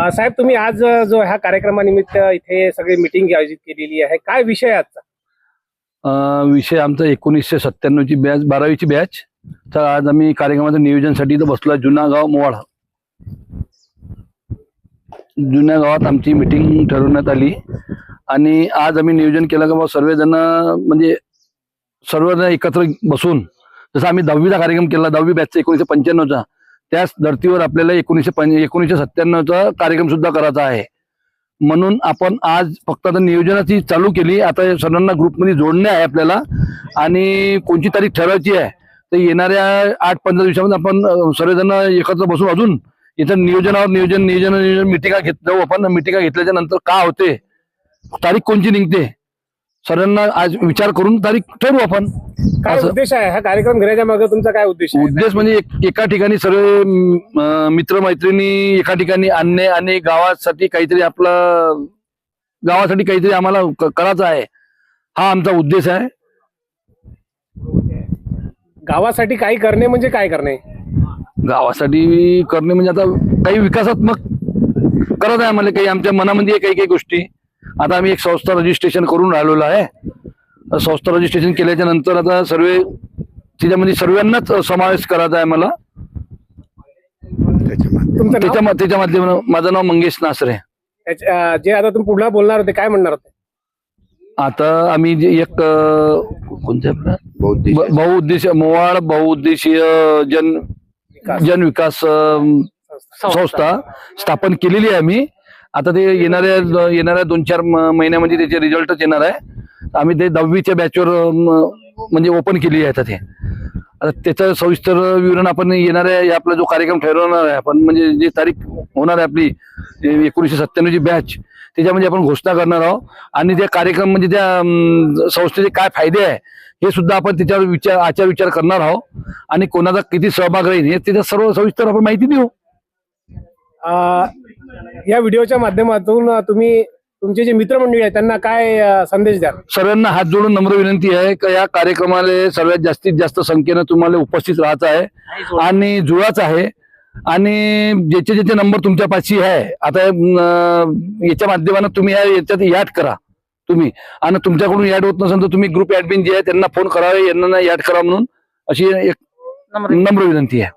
साहेब, तुम्ही आज जो ह्या कार्यक्रमानिमित्त इथे सगळी मीटिंग आयोजित केलेली आहे, काय विषय आहे आजचा? विषय आमचा 1997ची बॅच, 12वीची बॅच. तर आज आम्ही कार्यक्रमाच्या नियोजनासाठी इथं बसलो. जुना गाव मोवाड, जुन्या गावात आमची मीटिंग ठरवण्यात आली आणि आज आम्ही नियोजन केलं की सर्वजण म्हणजे सर्वजण एकत्र बसून, जसं आम्ही 10वीचा कार्यक्रम केला, 10वी बॅचचा 1995चा, त्याच धर्तीवर आपल्याला 1997चा कार्यक्रम सुद्धा करायचा आहे. म्हणून आपण आज फक्त आता नियोजनाची चालू केली. आता सर्वांना ग्रुपमध्ये जोडणे आहे आपल्याला आणि कोणती तारीख ठरवायची आहे. तर येणाऱ्या 8-15 दिवसामध्ये आपण सर्वजण एकत्र बसून अजून इथं नियोजन मिटिंगा घेत जाऊ. आपण मिटिंगा घेतल्याच्या नंतर काय होते, तारीख कोणची निघते, सर्वांना आज विचार करून तारीख ठरवू आपण. काय उद्देश आहे हा कार्यक्रम घेण्याच्या मागे? तुमचा काय उद्देश आहे? उद्देश म्हणजे एका ठिकाणी सर्व मित्रमैत्रिणी एका ठिकाणी आणणे आणि गावासाठी काहीतरी आम्हाला करायचं आहे, हा आमचा उद्देश आहे. गावासाठी काही करणे म्हणजे काय करणे? गावासाठी करणे म्हणजे आता काही विकासात्मक करत आहे आम्हाला, काही आमच्या मनामध्ये काही गोष्टी. आता आम्ही एक संस्था रजिस्ट्रेशन करून राहिलेलो आहे. संस्था रजिस्ट्रेशन केल्याच्या नंतर आता त्याच्यामध्ये सर्वांनाच समावेश करायचा आहे मला. त्याच्या माध्यमातून माझं नाव मंगेश नासरे. जे आता तुम्ही पुन्हा बोलणार होते, काय म्हणणार होते? आता आम्ही जे एक कोणत्या बहुउद्देश मोवाड बहुउद्देशीय जन विकास संस्था स्थापन केलेली आहे आम्ही. आता ते येणाऱ्या 2-4 महिन्यामध्ये त्याचे रिझल्टच येणार आहे. आम्ही ते 10वीच्या बॅचवर म्हणजे ओपन केली आहे. आता त्याचं सविस्तर विवरण आपण येणाऱ्या आपला जो कार्यक्रम ठरवणार आहे आपण, म्हणजे जी तारीख होणार आहे आपली 1997ची बॅच, त्याच्यामध्ये आपण घोषणा करणार आहोत. आणि त्या कार्यक्रम म्हणजे त्या संस्थेचे काय फायदे आहे हे सुद्धा आपण त्याच्यावर आचार विचार करणार आहोत आणि कोणाचा किती सहभाग राहील हे त्याच्या सर्व सविस्तर आपण माहिती देऊ. या व्हिडिओच्या माध्यमातून तुम्ही तुमचे जे मित्रमंडळी आहेत त्यांना काय संदेश द्याल? सर्वांना हात जोडून नम्र विनंती आहे की या कार्यक्रमाला सर्वात जास्तीत जास्त संख्येनं तुम्हाला उपस्थित राहायचं आहे आणि जुळायचं आहे. आणि ज्याचे नंबर तुमच्या पाशी आहे, आता याच्या माध्यमातून तुम्ही याच्यात ऍड करा तुम्ही. आणि तुमच्याकडून ऍड होत नसेल तर तुम्ही ग्रुप ऍडमिन जे आहे त्यांना फोन करावे, यांना ऍड करा म्हणून अशी एक नम्र विनंती आहे.